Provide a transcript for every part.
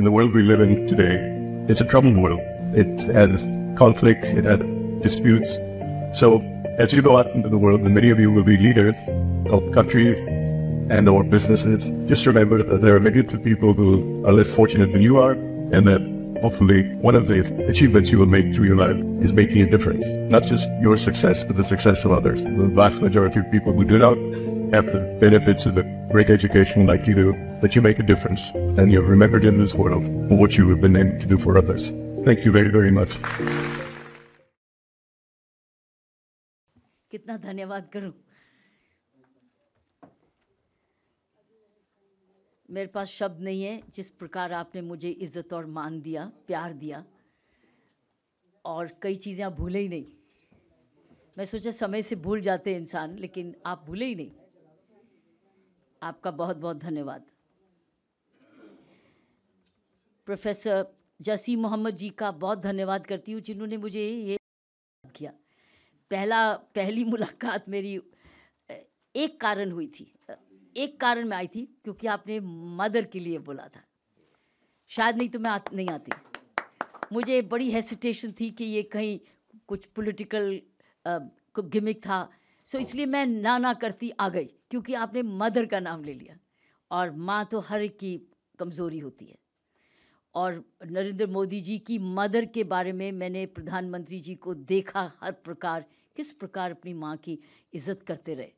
in the world we live in today, it's a troubled world. It has conflicts, it has disputes. So as you go out into the world, and many of you will be leaders of countries and or businesses, just remember that there are millions of people who are less fortunate than you are, and that hopefully one of the achievements you will make through your life is making a difference. Not just your success, but the success of others. The vast majority of people who do not have the benefits of a great education like you do, that you make a difference, and you're remembered in this world for what you have been able to do for others. Thank you very, very much. कितना धन्यवाद करूं। मेरे पास शब्द नहीं है जिस प्रकार आपने मुझे इज्जत और मान दिया, प्यार दिया, और कई चीज़ें आप भूले ही नहीं। मैं सोचा समय से भूल जाते इंसान, लेकिन आप भूले ही नहीं। आपका बहुत बहुत धन्यवाद। प्रोफेसर जसीम मोहम्मद जी का बहुत धन्यवाद करती हूँ, जिन्होंने मुझे ये किया। पहली मुलाकात मेरी एक कारण हुई थी, एक कारण में आई थी, क्योंकि आपने मदर के लिए बोला था। शायद नहीं तो मैं नहीं आती। मुझे बड़ी हेसिटेशन थी कि ये कहीं कुछ पॉलिटिकल गिमिक था, सो इसलिए मैं ना करती आ गई, क्योंकि आपने मदर का नाम ले लिया, और माँ तो हर एक की कमज़ोरी होती है। और नरेंद्र मोदी जी की मदर के बारे में मैंने प्रधानमंत्री जी को देखा, हर प्रकार किस प्रकार अपनी माँ की इज़्ज़त करते रहे,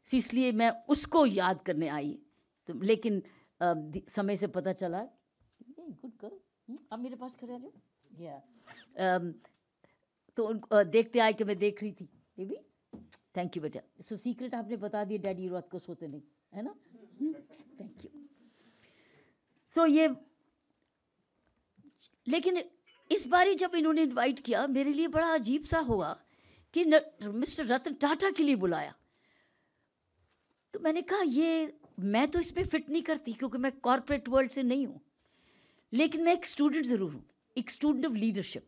सो इसलिए मैं उसको याद करने आई। तो लेकिन समय से पता चला, गुड गर्ल, आप मेरे पास खड़े हो, तो देखते आए कि मैं देख रही थी। बेबी थैंक यू बेटा। सो सीक्रेट आपने बता दिया, डैडी रात को सोते नहीं, है ना? Thank you. सो ये, लेकिन इस बारी जब इन्होंने इनवाइट किया, मेरे लिए बड़ा अजीब सा हुआ कि मिस्टर रतन टाटा के लिए बुलाया। तो मैंने कहा ये मैं तो इसमें फिट नहीं करती, क्योंकि मैं कॉर्पोरेट वर्ल्ड से नहीं हूँ, लेकिन मैं एक स्टूडेंट ज़रूर हूँ, एक student of leadership,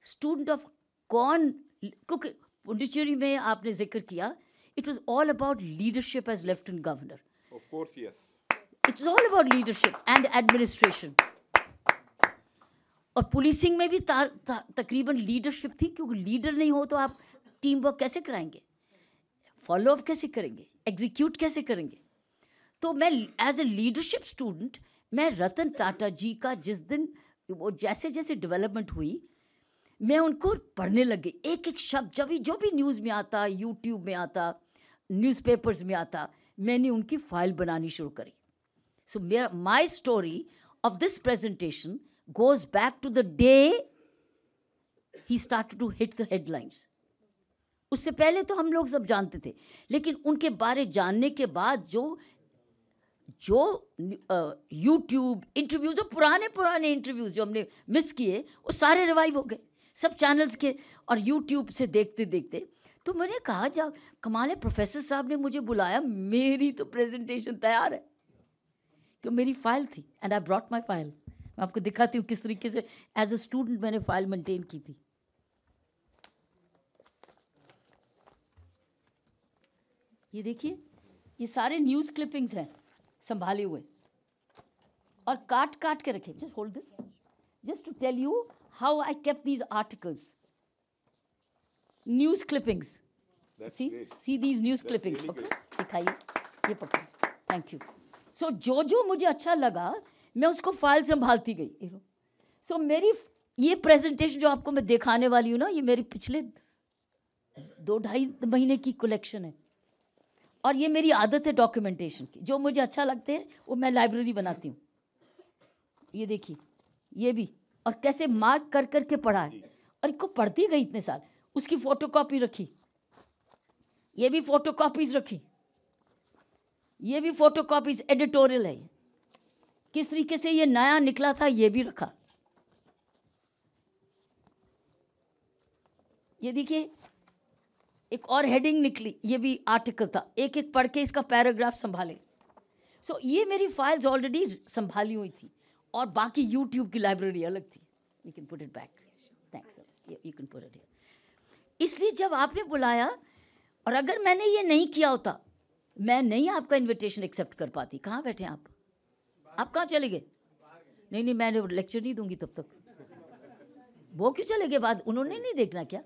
student of कौन, क्योंकि पुडुचेरी में आपने जिक्र किया, it was all about leadership as lieutenant governor. Of course, yes, it's all about leadership and administration. और पुलिसिंग में भी तकरीबन लीडरशिप थी, क्योंकि लीडर नहीं हो तो आप टीम वर्क कैसे कराएंगे, फॉलो अप कैसे करेंगे, एग्जीक्यूट कैसे करेंगे। तो मैं एज ए लीडरशिप स्टूडेंट, मैं रतन टाटा जी का जिस दिन वो जैसे जैसे डेवलपमेंट हुई, मैं उनको पढ़ने लग गई, एक एक शब्द जो भी न्यूज़ में आता, यूट्यूब में आता, न्यूज़पेपर्स में आता, मैंने उनकी फाइल बनानी शुरू करी। सो मेरा my story of this presentation goes back to the day he started to hit the headlines. उससे पहले तो हम लोग सब जानते थे, लेकिन उनके बारे जानने के बाद जो यूट्यूब इंटरव्यूज़ और पुराने इंटरव्यूज़ जो हमने मिस किए, वो सारे रिवाइव हो गए सब चैनल्स के और यूट्यूब से देखते देखते। तो मैंने कहा, जब कमाल है, प्रोफेसर साहब ने मुझे बुलाया, मेरी तो प्रेजेंटेशन तैयार है, क्योंकि मेरी फाइल थी, and I brought my file. मैं आपको दिखाती हूँ किस तरीके से एज अ स्टूडेंट मैंने फाइल मेंटेन की थी। ये देखिए, ये सारे न्यूज़ क्लिपिंग्स हैं संभाले हुए और काट के रखे। Just hold this, just to tell you how I kept these articles, news clippings. See these news clippings. दिखाइए, ये पकड़ो, थैंक यू। सो जो मुझे अच्छा लगा, मैं उसको फाइल संभालती गई। सो मेरी ये प्रेजेंटेशन जो आपको मैं दिखाने वाली हूँ ना, ये मेरी पिछले 2-2.5 महीने की कलेक्शन है, और ये मेरी आदत है डॉक्यूमेंटेशन की। जो मुझे अच्छा लगता है वो मैं लाइब्रेरी बनाती हूँ। ये देखिए, ये भी, और कैसे मार्क कर के पढ़ा है, और इसको पढ़ती गई इतने साल। उसकी फ़ोटोकॉपी रखी, ये भी फ़ोटोकॉपीज़ रखी, ये भी फ़ोटोकॉपीज़, एडिटोरियल है। किस तरीके से ये नया निकला था, ये भी रखा। ये देखिए, एक और हेडिंग निकली, ये भी आर्टिकल था, एक एक पढ़ के इसका पैराग्राफ संभाले। सो ये मेरी फाइल्स ऑलरेडी संभाली हुई थी, और बाकी यूट्यूब की लाइब्रेरी अलग थी। You can put it back, thanks, you can put it here. इसलिए जब आपने बुलाया, और अगर मैंने ये नहीं किया होता, मैं नहीं आपका इनविटेशन एक्सेप्ट कर पाती। कहाँ बैठे आप कहाँ चले गए? नहीं मैंने लेक्चर नहीं दूंगी तब तक। वो क्यों चले गए बाद? उन्होंने नहीं देखना क्या?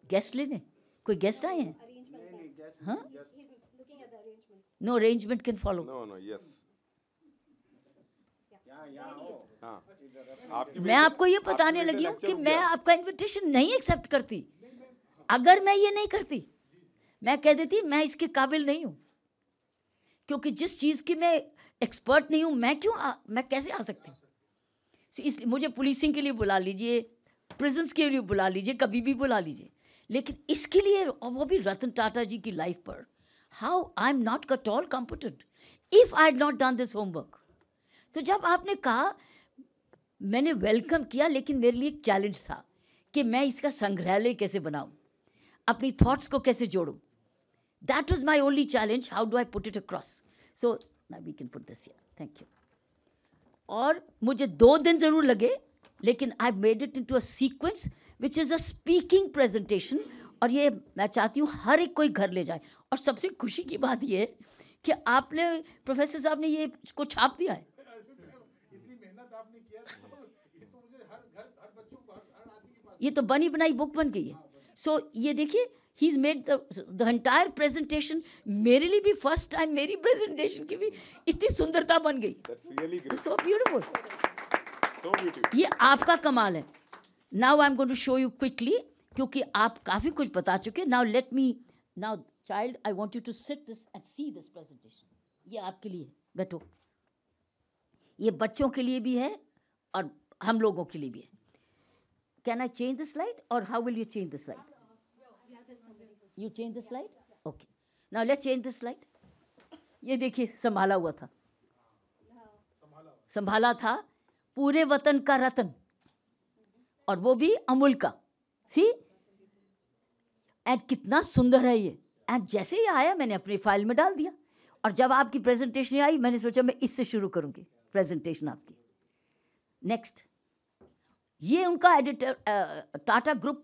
गेस्ट लेने? कोई गेस्ट आए हैं? हाँ, नो अरेंजमेंट कैन फॉलो। मैं आपको ये बताने लगी हूँ कि मैं आपका इनविटेशन नहीं एक्सेप्ट करती। अगर मैं ये नहीं करती, मैं कह देती मैं इसके काबिल नहीं हूँ, क्योंकि जिस चीज़ की मैं एक्सपर्ट नहीं हूँ मैं कैसे आ सकती हूँ? इसलिए मुझे पुलिसिंग के लिए बुला लीजिए, प्रिजन्स के लिए बुला लीजिए, कभी भी बुला लीजिए, लेकिन इसके लिए, और वो भी रतन टाटा जी की लाइफ पर, how I am not at all competent if I had not done this homework. तो जब आपने कहा, मैंने वेलकम किया, लेकिन मेरे लिए एक चैलेंज था कि मैं इसका संग्रहालय कैसे बनाऊं, अपनी थॉट्स को कैसे जोड़ूं। That was my only challenge, how do I put it across. So now we can put this here, thank you. और मुझे 2 दिन ज़रूर लगे, लेकिन I made it into a sequence which is a speaking presentation, और ये मैं चाहती हूँ हर एक कोई घर ले जाए। और सबसे खुशी की बात ये है कि आपने, प्रोफेसर साहब ने ये को छाप दिया है। ये तो बनी बनाई बुक बन गई है। सो ये देखिए, he is made the entire presentation. मेरे लिए भी फर्स्ट टाइम मेरी प्रेजेंटेशन की भी इतनी सुंदरता बन गई। So beautiful. ये आपका कमाल है। Now I am going to show you quickly, क्योंकि आप काफ़ी कुछ बता चुके। Now let me, now child, I want you to sit this and see this presentation. ये आपके लिए, बैठो। ये बच्चों के लिए भी है और हम लोगों के लिए भी है। Can I change the slide, or how will you change the slide? You change the slide? Okay. Now let's change the slide. ये देखिए, संभाला हुआ था, संभाला था पूरे वतन का रतन, और वो भी अमूल का। सी, एंड कितना सुंदर है ये। एंड जैसे ही आया, मैंने अपनी फाइल में डाल दिया, और जब आपकी प्रेजेंटेशन आई, मैंने सोचा मैं इससे शुरू करूंगी प्रेजेंटेशन आपकी। नेक्स्ट, ये उनका एडिटर, टाटा ग्रुप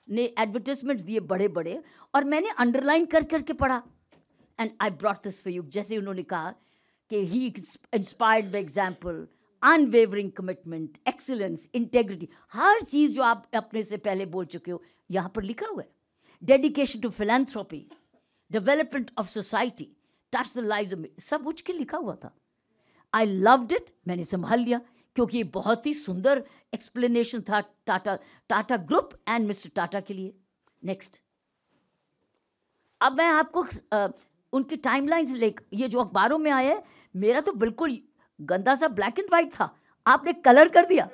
ने एडवर्टाइजमेंट्स दिए बड़े बड़े, और मैंने अंडरलाइन कर करके पढ़ा। And I brought this for you. जैसे उन्होंने कहा कि he inspired by example, unwavering commitment, excellence, integrity, हर चीज़ जो आप अपने से पहले बोल चुके हो यहाँ पर लिखा हुआ है। Dedication to philanthropy, development of society, touch the lives of, सब उठ के लिखा हुआ था। I loved it. मैंने संभाल लिया, क्योंकि ये बहुत ही सुंदर एक्सप्लेनेशन था Tata group and mister Tata के लिए। नेक्स्ट, अब मैं आपको उनकी टाइमलाइंस ये जो अखबारों में आया है, मेरा तो बिल्कुल गंदा सा ब्लैक एंड वाइट था, आपने कलर कर दिया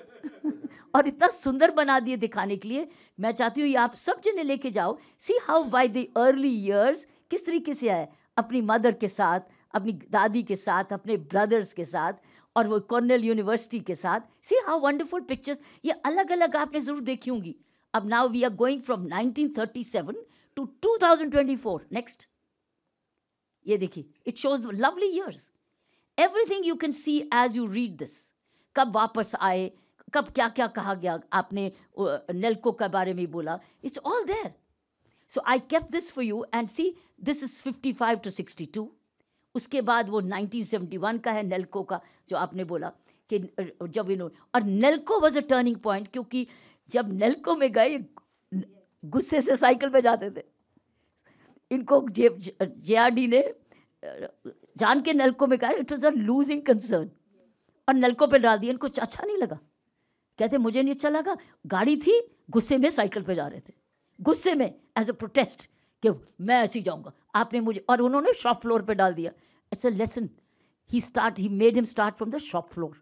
और इतना सुंदर बना दिए दिखाने के लिए। मैं चाहती हूँ ये आप सब जने लेके जाओ। See how by the early years किस तरीके से आए, अपनी मदर के साथ, अपनी दादी के साथ, अपने ब्रदर्स के साथ, और वो कॉर्नेल यूनिवर्सिटी के साथ। See how wonderful pictures. ये अलग अलग आपने ज़रूर देखी होंगी। अब now we are going from 1937 to 2024। Next, ये देखिए, it shows lovely years. Everything you can see as you read this. कब वापस आए, कब क्या क्या कहा गया, आपने नेल्को के बारे में बोला, it's all there. So I kept this for you and see, this is 55 to 62। उसके बाद वो 1971 का है, नेल्को का, जो आपने बोला कि जब इन्होंने, और Nelco was a turning point, क्योंकि जब नेल्को में गए, गुस्से से साइकिल पे जाते थे। इनको JRD ने जान के नेल्को में कहा, it was a losing concern, और नेल्को पे डाल दिया। इनको अच्छा नहीं लगा, कहते मुझे नहीं अच्छा लगा, गाड़ी थी, गुस्से में साइकिल पे जा रहे थे, गुस्से में, एज अ प्रोटेस्ट कि मैं ऐसे ही जाऊंगा, आपने मुझे, और उन्होंने शॉप फ्लोर पे डाल दिया। It's a lesson. He made him start from the shop floor,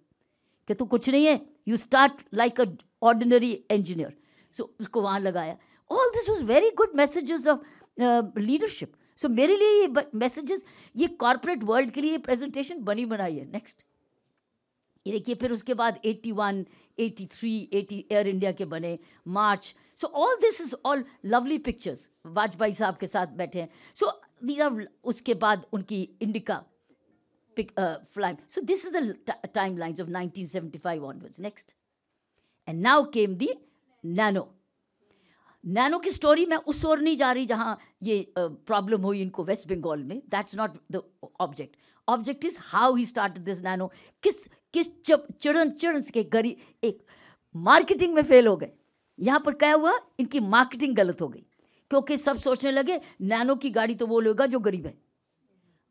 कि तू कुछ नहीं है, you start like a ordinary engineer. So उसको वहाँ लगाया। All this was very good messages of leadership. So मेरे लिए ये मैसेजेस, ये कॉर्पोरेट वर्ल्ड के लिए प्रेजेंटेशन बनी बनाई है। नेक्स्ट, ये देखिए, फिर उसके बाद 81, 83, 80 एयर इंडिया के बने, March. So all this is all lovely pictures. Vajpayee साहब के साथ बैठे हैं। सो दीज आर, उसके बाद उनकी indica flight. So this is the time lines of 1975 onwards. Next, and now came the nano. Nano की स्टोरी मैं उस ओर नहीं जा रही जहाँ ये प्रॉब्लम हुई इनको वेस्ट बंगाल में। That's not the object. Object is how he started this nano. किस चिड़न के गरीब एक मार्केटिंग में फेल हो गए। यहाँ पर क्या हुआ, इनकी मार्केटिंग गलत हो गई, क्योंकि सब सोचने लगे नैनो की गाड़ी तो वो लेगा जो गरीब है।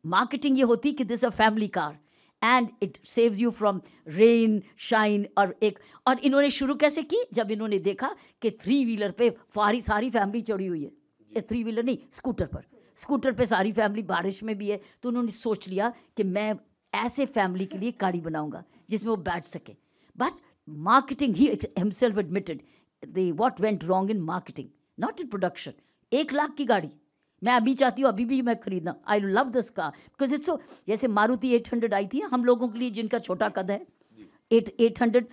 मार्केटिंग ये होती कि this a family car and it saves you from rain shine. और इन्होंने शुरू कैसे की, जब इन्होंने देखा कि 3 व्हीलर पे सारी फैमिली चढ़ी हुई है, 3 व्हीलर नहीं, स्कूटर पे सारी फैमिली बारिश में भी है, तो उन्होंने सोच लिया कि मैं ऐसे फैमिली के लिए गाड़ी बनाऊंगा जिसमें वो बैठ सके। But marketing, he himself admitted what went wrong in marketing, not in production. 1 lakh की गाड़ी मैं अभी चाहती हूँ, अभी भी मैं खरीदना। I love this car because it's so, जैसे मारुति 800 आई थी हम लोगों के लिए जिनका छोटा कद है, 800,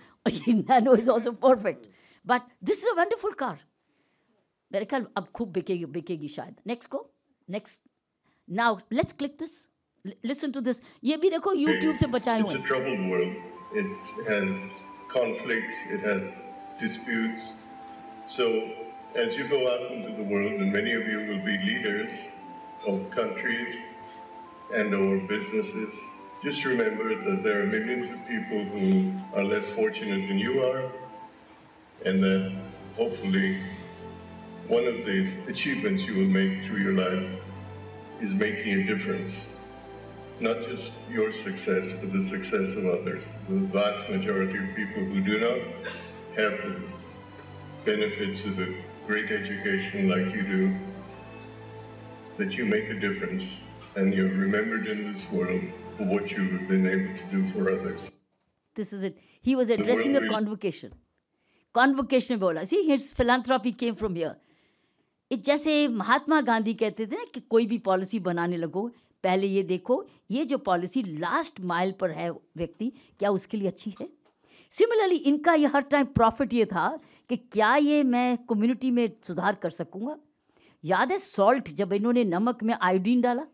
Nano is also perfect, but this is a wonderful car. मेरे ख्याल अब खूब बिकेगी शायद। Next now let's click this, listen to this. ये भी देखो यूट्यूब से बचाए हुए। It's a troubled world. It has conflicts, it has disputes. So as you go out into the world, and many of you will be leaders of countries and or businesses, just remember that there are millions of people who are less fortunate than you are, and that hopefully one of the achievements you will make through your life is making a difference. Not just your success, but the success of others. The vast majority of people who do not have the benefits of a great education like you do, that you make a difference and you're remembered in this world for what you have been able to do for others. This is it. He was addressing a convocation. Convocation बोला. See, his philanthropy came from here. जैसे महात्मा गांधी कहते थे ना कि कोई भी policy बनाने लगो, पहले ये देखो ये जो पॉलिसी लास्ट माइल पर है व्यक्ति, क्या उसके लिए अच्छी है। सिमिलरली इनका ये हर टाइम प्रॉफिट ये था कि क्या ये मैं कम्युनिटी में सुधार कर सकूँगा। याद है सॉल्ट, जब इन्होंने नमक में आयोडीन डाला,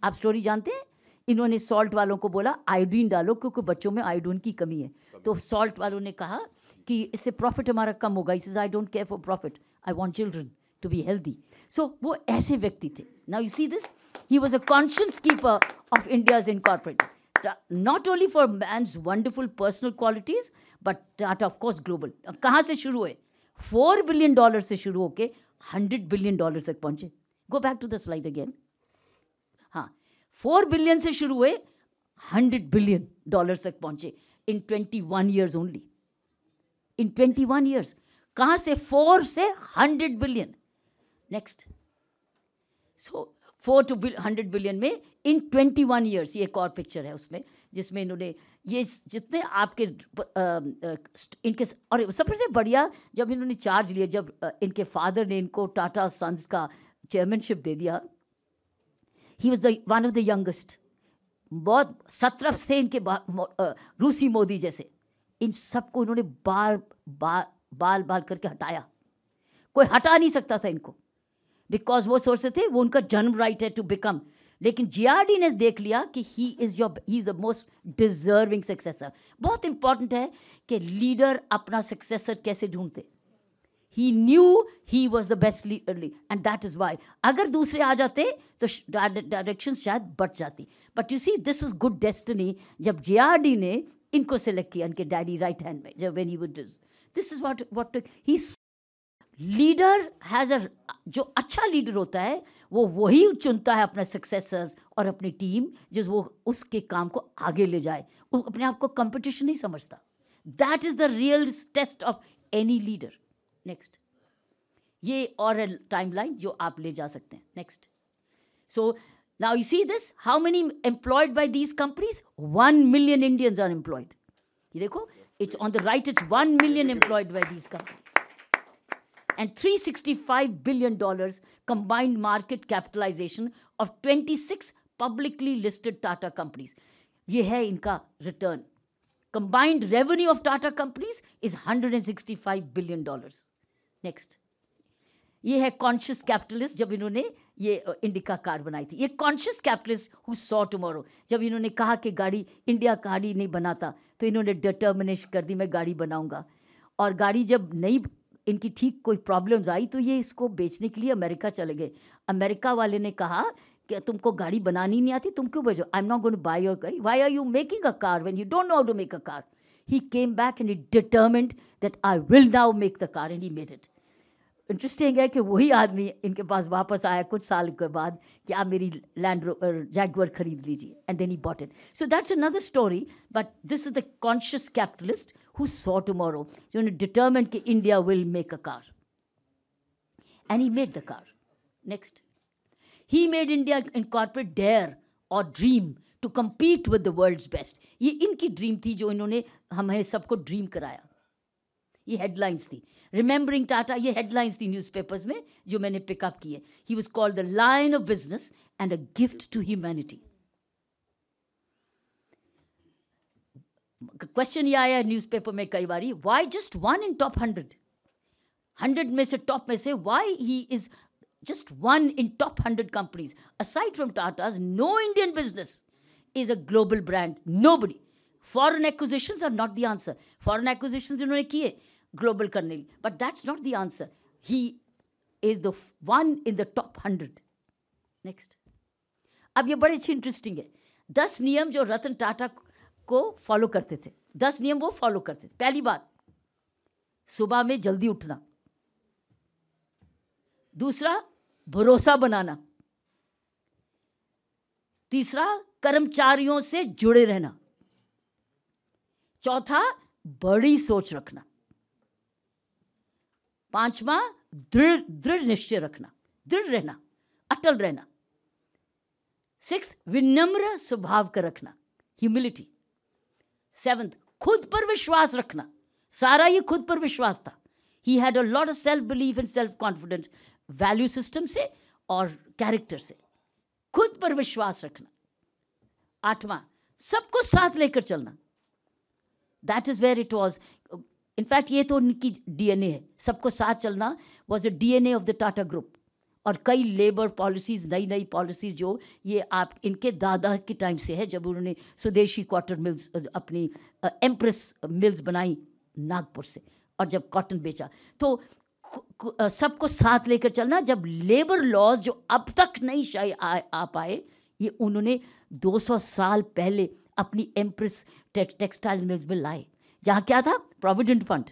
आप स्टोरी जानते हैं, इन्होंने सॉल्ट वालों को बोला आयोडीन डालो क्योंकि बच्चों में आयोडीन की कमी है, तो सॉल्ट वालों ने कहा कि इससे प्रॉफिट हमारा कम होगा। इस I don't care for profit, I want children to be healthy. So वो ऐसे व्यक्ति थे। Now you see this, he was a conscious keeper of India's incorporated, not only for man's wonderful personal qualities but Tata of course global. कहाँ से शुरू हुए, $4 billion से शुरू होके $100 बिलियन तक पहुंचे। Go back to the slide again. हाँ, 4 बिलियन से शुरू हुए, $100 बिलियन तक पहुंचे इन 21 ईयर्स ओनली। इन 21 ईयर्स कहाँ से 4 से 100 billion. Next, so 4 to 100 billion में इन 21 ईयर्स। ये एक और पिक्चर है उसमें जिसमें इन्होंने ये जितने आपके इनके, और सबसे बढ़िया जब इन्होंने चार्ज लिया, जब इनके फादर ने इनको टाटा सन्स का चेयरमैनशिप दे दिया, ही was the one of the youngest. बहुत 17 थे इनके रूसी मोदी जैसे, इन सबको इन्होंने बाल करके हटाया। कोई हटा नहीं सकता था इनको, बिकॉज वो सोचते थे वो उनका जन्म राइट है टू बिकम। लेकिन जीआरडी ने देख लिया कि he is the most deserving successor. बहुत इंपॉर्टेंट है कि लीडर अपना सक्सेसर कैसे ढूंढते। He knew he was the best leader and that is why. अगर दूसरे आ जाते तो डायरेक्शन शायद बढ़ जाती। But you see this was good destiny, जब जीआरडी ने इनको सेलेक्ट किया, इनके डैडी राइट हैंड में, जब when he would this is what he leader has a, जो अच्छा लीडर होता है वो वही चुनता है अपने सक्सेसर्स और अपनी टीम, जिस वो उसके काम को आगे ले जाए। वो अपने आप को कंपटीशन नहीं समझता। That is the real test of any leader. Next, ये और टाइमलाइन जो आप ले जा सकते हैं। Next, so now you see this, how many employed by these companies? 1 million Indians are employed. ये देखो, it's on the right, it's 1 million employed by these companies and $365 billion combined market capitalization of 26 publicly listed Tata companies. ये है इनका return. Combined revenue of Tata companies is $165 billion. Next, ये है conscious capitalist, जब इन्होंने ये indica car बनाई थी। ये conscious capitalist who saw tomorrow, जब इन्होंने कहा कि गाड़ी, इंडिया गाड़ी नहीं बनाता, तो इन्होंने डिटर्मिनेशन कर दी मैं गाड़ी बनाऊंगा। और गाड़ी जब नहीं इनकी ठीक कोई प्रॉब्लम्स आई तो ये इसको बेचने के लिए अमेरिका चले गए। अमेरिका वाले ने कहा कि तुमको गाड़ी बनानी नहीं आती, तुम क्यों भेजो? I am not going to buy your car. Why are you making a car when you don't know how to make a car? He came back and he determined that I will now make the car, and he made it. Interesting है कि वही आदमी इनके पास वापस आया कुछ साल के बाद कि आप मेरी लैंड जैगुआर खरीद लीजिए, and then he bought it. So that's another story, but this is the conscious capitalist who saw tomorrow, जिन्होंने डिटर्मिन कि India will make a car, and he made the car. Next, he made India incorporate dare और dream to compete with the world's best. ये इनकी dream थी जो इन्होंने हमें सबको ड्रीम कराया. ये हेडलाइंस थी. रिमेंबरिंग टाटा, ये हेडलाइंस थी न्यूज़पेपर्स में जो मैंने पिकअप की है. He was called the lion of business and a gift to humanity. Question ये आया न्यूज़पेपर में कई बारी, why just one in top 100 में से, टॉप में से, why he is just one in top 100 companies. Aside from Tata's, no Indian business is a global brand. Nobody. Foreign acquisitions are not the answer. Foreign acquisitions इन्होंने किए global करने लिए, but that's not the answer. He is the one in the top 100. Next. अब ये बड़े अच्छी interesting है. 10 नियम जो रतन टाटा को फॉलो करते थे. 10 नियम वो फॉलो करते थे. पहली बात, सुबह में जल्दी उठना. दूसरा, भरोसा बनाना. तीसरा, कर्मचारियों से जुड़े रहना. चौथा, बड़ी सोच रखना. पांचवा, दृढ़ निश्चय रखना, दृढ़ रहना, अटल रहना. 6, विनम्र स्वभाव का रखना, ह्यूमिलिटी. 7, खुद पर विश्वास रखना. सारा ये खुद पर विश्वास था. He had a lot of self belief and self confidence, value system से और कैरेक्टर से. खुद पर विश्वास रखना. 8वां, सबको साथ लेकर चलना. That is where it was. In fact ये तो उनकी डीएनए है. सबको साथ चलना was the DNA of the Tata group. और कई लेबर पॉलिसीज, नई पॉलिसीज जो ये आप इनके दादा के टाइम से है, जब उन्होंने स्वदेशी कॉटन मिल्स, अपनी एम्प्रेस मिल्स बनाई नागपुर से, और जब कॉटन बेचा, तो सबको साथ लेकर चलना. जब लेबर लॉज जो अब तक नहीं शायद आ पाए, ये उन्होंने 200 साल पहले अपनी एम्प्रेस टेक्सटाइल मिल्स में लाए, जहाँ क्या था, प्रोविडेंट फंड.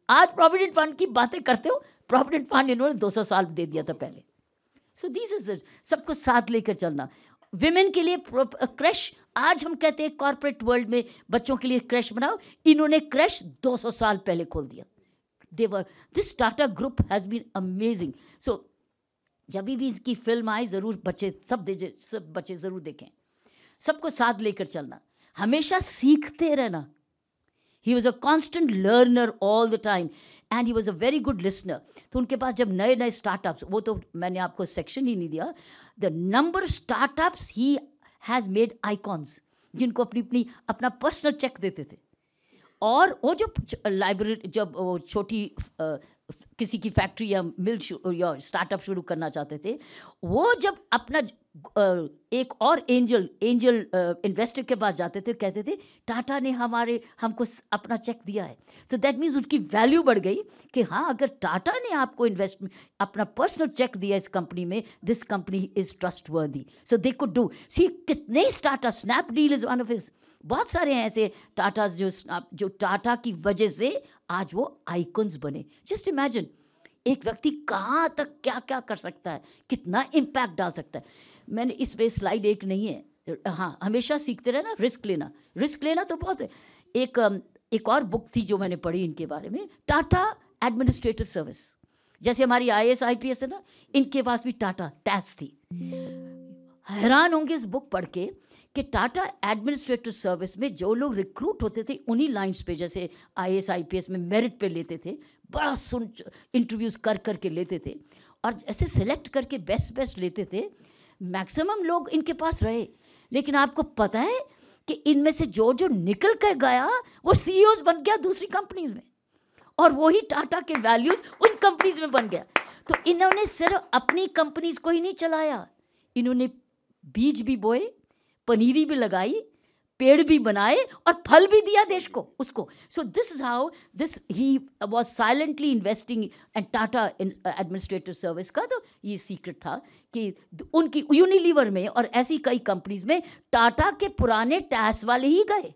आज प्रोविडेंट फंड की बातें करते हो, प्रोविडेंट फंड इन्होंने 200 साल दे दिया था पहले. सो दिस इज सबको साथ लेकर चलना. विमेन के लिए क्रैश, आज हम कहते हैं कॉर्पोरेट वर्ल्ड में बच्चों के लिए क्रैश बनाओ, इन्होंने क्रैश 200 साल पहले खोल दिया. This Tata group has been amazing. So जब भी इसकी फिल्म आई, ज़रूर बच्चे सब बच्चे ज़रूर देखें. सबको साथ लेकर चलना, हमेशा सीखते रहना. He was a constant learner all the time and he was a very good listener. तो उनके पास जब नए स्टार्टअप्स, वो तो मैंने आपको सेक्शन ही नहीं दिया, the number of startups he has made icons, जिनको अपना पर्सनल चेक देते थे. और वो जब लाइब्रेरी, जब वो छोटी किसी की फैक्ट्री या मिल या स्टार्टअप शुरू करना चाहते थे, वो जब अपना एक और एंजल इन्वेस्टर के पास जाते थे, कहते थे टाटा ने हमको अपना चेक दिया है. तो दैट मीन्स उनकी वैल्यू बढ़ गई कि हाँ, अगर टाटा ने आपको अपना पर्सनल चेक दिया इस कंपनी में, दिस कंपनी इज ट्रस्ट वर्दी. सो दे कुड डू. सी कितने startup, Snapdeal is one of his, बहुत सारे हैं ऐसे टाटा जो टाटा की वजह से आज वो आइकन्स बने. जस्ट इमेजिन, एक व्यक्ति कहाँ तक क्या क्या कर सकता है, कितना इम्पैक्ट डाल सकता है. मैंने इस पे स्लाइड एक नहीं है. हाँ, हमेशा सीखते रहना, रिस्क लेना तो बहुत है. एक और बुक थी जो मैंने पढ़ी इनके बारे में, टाटा एडमिनिस्ट्रेटिव सर्विस. जैसे हमारी IAS IPS है ना, इनके पास भी टाटा टैक्स थी. हैरान होंगे इस बुक पढ़ के कि टाटा एडमिनिस्ट्रेटिव सर्विस में जो लोग रिक्रूट होते थे उन्हीं लाइंस पे, जैसे IAS IPS में मेरिट पे लेते थे, बड़ा इंटरव्यूज़ कर के लेते थे, और ऐसे सेलेक्ट करके बेस्ट लेते थे. मैक्सिमम लोग इनके पास रहे, लेकिन आपको पता है कि इनमें से जो निकल कर गया वो CEOs बन गया दूसरी कंपनीज में, और वही टाटा के वैल्यूज़ उन कंपनीज में बन गया. तो इन्होंने सिर्फ अपनी कंपनीज को ही नहीं चलाया, इन्होंने बीज भी बोए, पनीरी भी लगाई, पेड़ भी बनाए और फल भी दिया देश को उसको. So this is how this he was silently investing and Tata administrative service का तो ये सीक्रेट था कि उनकी यूनिलीवर में और ऐसी कई कंपनीज में टाटा के पुराने टैक्स वाले ही गए.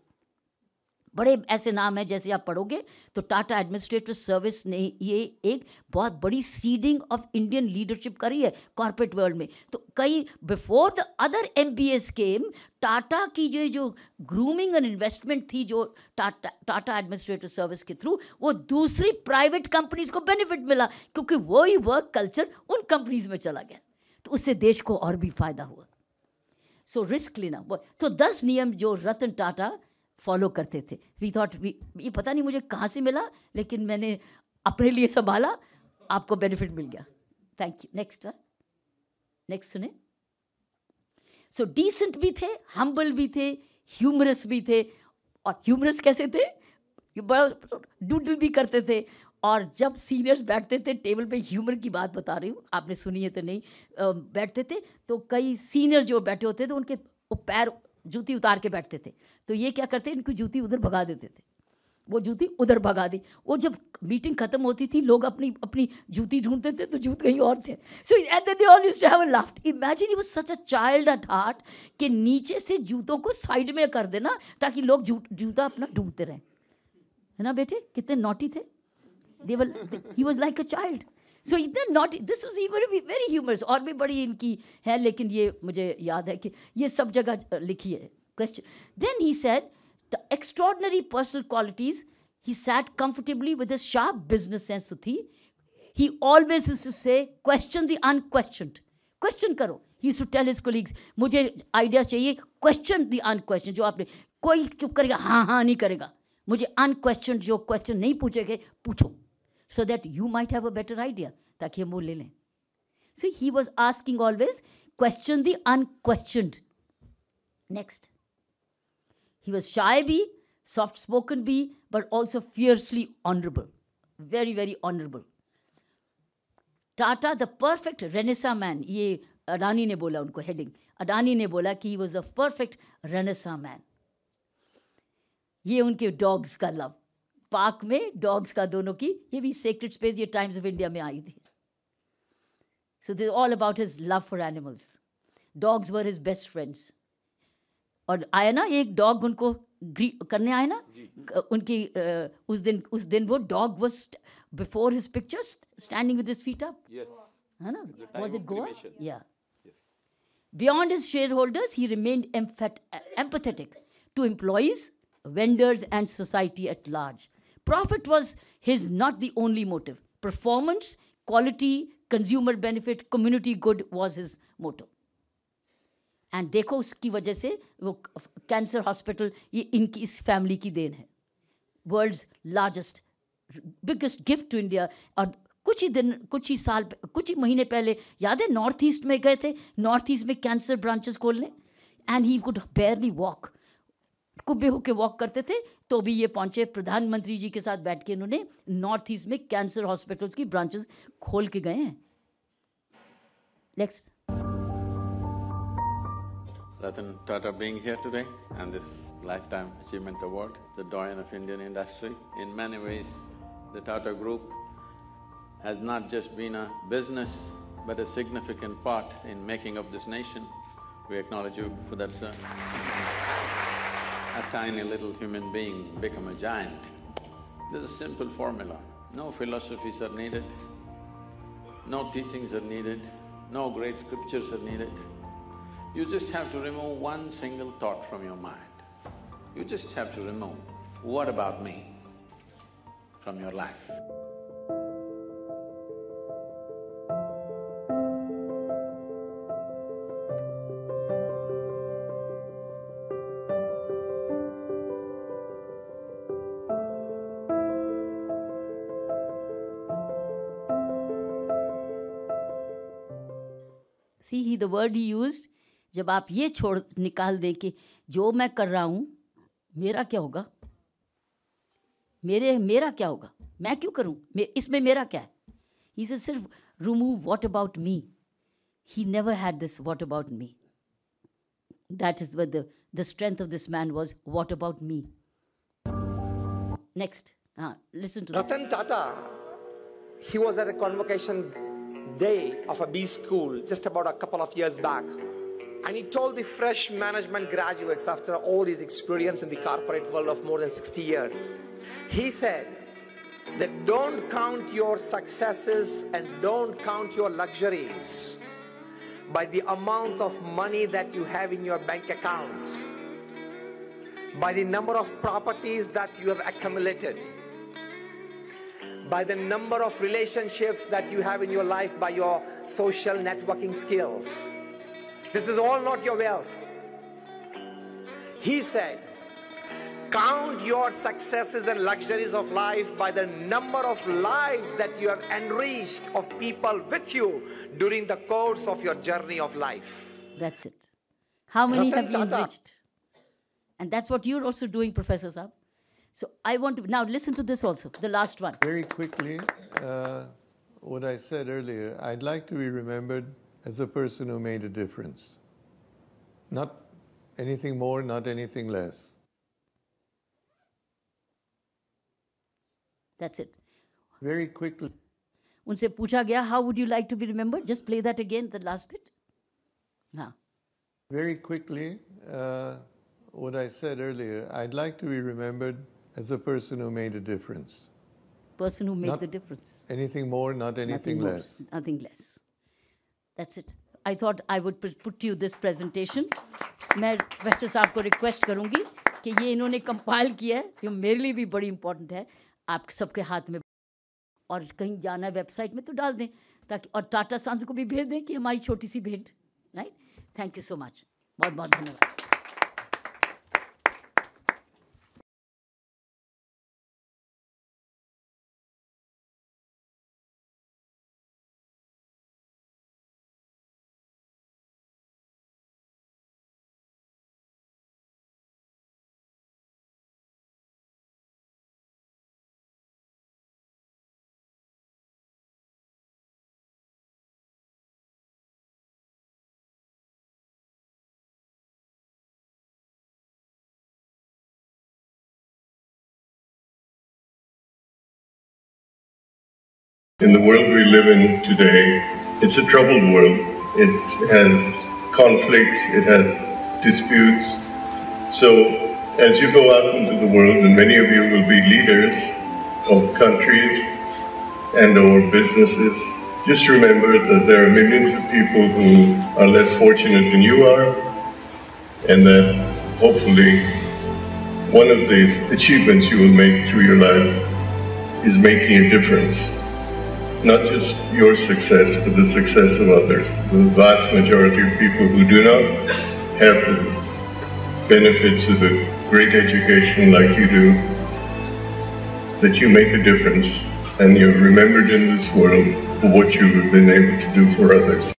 बड़े ऐसे नाम हैं, जैसे आप पढ़ोगे तो टाटा एडमिनिस्ट्रेटिव सर्विस ने ये एक बहुत बड़ी सीडिंग ऑफ इंडियन लीडरशिप करी है कॉर्पोरेट वर्ल्ड में. तो कई बिफोर द अदर MBAs केम, टाटा की जो ग्रूमिंग एंड इन्वेस्टमेंट थी जो टाटा एडमिनिस्ट्रेटिव सर्विस के थ्रू, वो दूसरी प्राइवेट कंपनीज को बेनिफिट मिला क्योंकि वही वर्क कल्चर उन कंपनीज में चला गया. तो उससे देश को और भी फायदा हुआ. सो रिस्क लेना. तो 10 नियम जो रतन टाटा फॉलो करते थे. वी थॉट ये पता नहीं मुझे कहाँ से मिला, लेकिन मैंने अपने लिए संभाला, आपको बेनिफिट मिल गया. Thank you. नेक्स्ट सुने. सो डिसेंट भी थे, हम्बल भी थे, ह्यूमरस भी थे. और ह्यूमरस कैसे थे? ये बड़ा डूडल भी करते थे. और जब सीनियर्स बैठते थे टेबल पे, ह्यूमर की बात बता रही हूँ, आपने सुनी है तो नहीं, बैठते थे तो कई सीनियर्स जो बैठे होते थे उनके पैर जूती उतार के बैठते थे. तो ये क्या करते, इनकी जूती उधर भगा देते थे. वो जूती उधर भगा दी. वो जब मीटिंग खत्म होती थी लोग अपनी अपनी जूती ढूंढते थे तो जूत कहीं और थे. So and they all used to have a लाफ्ट. Imagine he was such a child at heart कि नीचे से जूतों को साइड में कर देना ताकि लोग जूता अपना ढूंढते रहें. है ना बेटे, कितने नॉटी थे. He was like a child. So इतना not, this was very humorous. और भी बड़ी इनकी है, लेकिन ये मुझे याद है कि ये सब जगह लिखी है. Question. Then he said extraordinary personal qualities. He sat comfortably with his sharp business sense to thee. He always used to say, question the unquestioned. Question करो. He used to tell his colleagues, मुझे ideas चाहिए, question the unquestioned. जो आपने, कोई चुप करेगा, हाँ नहीं करेगा. मुझे unquestioned जो question नहीं पूछेगे, पूछो. So that you might have a better idea. ताकि हम वो ले लें. See, he was asking always, question the unquestioned. Next. He was shy bee, soft-spoken bee, but also fiercely honorable. Very, very honorable. Tata, the perfect Renaissance man. ये अडानी ने बोला उनको heading. Adani ने बोला कि he was the perfect Renaissance man. ये उनके dogs का love. पार्क में dogs का दोनों की, ये भी sacred space, ये Times of India में आई थी. So they're all about his love for animals. Dogs were his best friends. और आया ना एक डॉग उनको करने आया ना उनकी उस दिन वो dog was before his picture standing with his feet up. है ना, was it Goa? Yeah. Beyond his shareholders he remained empathetic to employees, vendors and society at large. Profit was his not the only motive. Performance, quality, consumer benefit, community good was his motive. And देखो उसकी वजह से वो cancer hospital, ये इनकी इस family की देन है. World's largest biggest gift to India. और कुछ ही महीने पहले याद है नॉर्थ ईस्ट में गए थे, नॉर्थ ईस्ट में कैंसर ब्रांचेस खोलने. And he could barely walk, कुब्बे होके वॉक करते थे. तो भी ये पहुंचे, प्रधानमंत्री जी के साथ बैठ के इन्होंने नॉर्थ ईस्ट में कैंसर हॉस्पिटल्स की ब्रांचेस खोल के गए हैं. Next. Ratan Tata being here today and this Lifetime Achievement Award, the doyen of Indian industry. In many ways, the Tata Group has not just been a business, but a significant part in making of this nation. We acknowledge you for that, sir. A tiny little human being become a giant. There's a simple formula. No philosophies are needed, no teachings are needed, no great scriptures are needed. You just have to remove one single thought from your mind. You just have to remove, what about me, from your life. See, the word he used, जब आप ये निकाल दें कि जो मैं कर रहा हूँ मेरा क्या होगा, मेरा क्या होगा, मैं क्यों करूँ, इसमें मेरा क्या है. ही से सिर्फ remove what about me. He never had this what about me. That is the the strength of this man was, what about me? Next, listen to this. Ratan Tata, he was at a convocation day of a B school just about a couple of years back. And he told the fresh management graduates after all his experience in the corporate world of more than 60 years, he said that don't count your successes and don't count your luxuries by the amount of money that you have in your bank account, by the number of properties that you have accumulated, by the number of relationships that you have in your life, by your social networking skills. This is all not your wealth. He said, count your successes and luxuries of life by the number of lives that you have enriched of people with you during the course of your journey of life. That's it. How many Ratan have you Tata. enriched? And that's what you're also doing, Professor Saab. So I want to, now listen to this also, the last one. Very quickly, what I said earlier, I'd like to be remembered as a person who made a difference. Not anything more, not anything less. That's it. Very quickly. उनसे पूछा गया, how would you like to be remembered? Just play that again, the last bit. हाँ. Very quickly, what I said earlier, I'd like to be remembered as a person who made a difference. Person who made Not the difference. Anything more, not anything more, less. Nothing less. That's it. I thought I would put to you this presentation. मैं professor साहब को request करूंगी कि ये इन्होंने compile किया है, ये मेरे लिए भी बड़ी इंपॉर्टेंट है, आप सबके हाथ में, और कहीं जाना है वेबसाइट में तो डाल दें, ताकि और टाटा सन्स को भी भेज दें कि हमारी छोटी सी भेंट. Right. Thank you so much. बहुत बहुत धन्यवाद. In the world we live in today, it's a troubled world. It has conflicts, it has disputes. So as you go out into the world, and many of you will be leaders of countries and or businesses, just remember that there are millions of people who are less fortunate than you are, and that hopefully one of the achievements you will make through your life is making a difference. Not just your success, but the success of others. The vast majority of people who do not have the benefits of a great education like you do, that you make a difference and you're remembered in this world for what you have been able to do for others.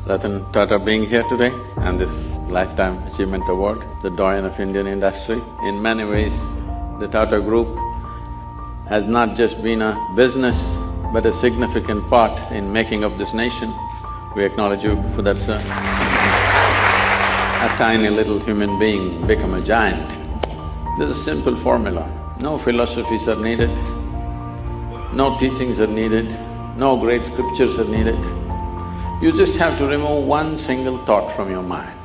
Ratan Tata being here today and this Lifetime Achievement Award, the doyen of Indian industry. In many ways, the Tata Group has not just been a business but a significant part in making of this nation. We acknowledge you for that, sir. A tiny little human being become a giant. There's a simple formula. No philosophies are needed, no teachings are needed, no great scriptures are needed. You just have to remove one single thought from your mind.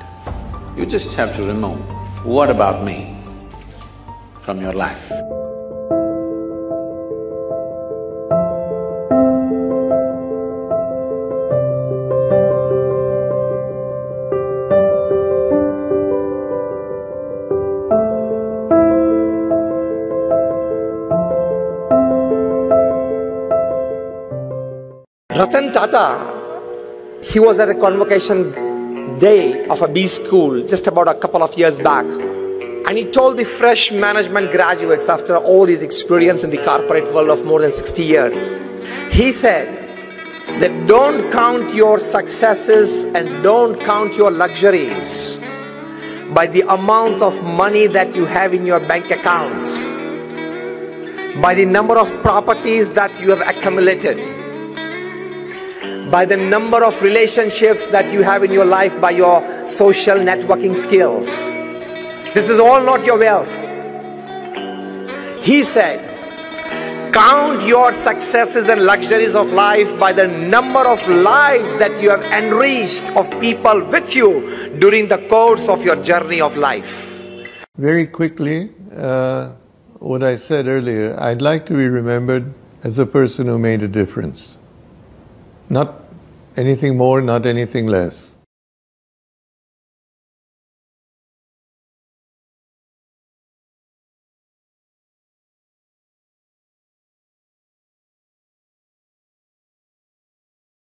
You just have to remove, what about me, from your life. Ratan Tata, he was at a convocation day of a B school just about a couple of years back, and he told the fresh management graduates after all his experience in the corporate world of more than 60 years, he said that don't count your successes and don't count your luxuries by the amount of money that you have in your bank account, by the number of properties that you have accumulated, by the number of relationships that you have in your life, by your social networking skills. This is all not your wealth. He said, count your successes and luxuries of life by the number of lives that you have enriched of people with you during the course of your journey of life. Very quickly, what I said earlier, I'd like to be remembered as a person who made a difference. Not anything more, not anything less.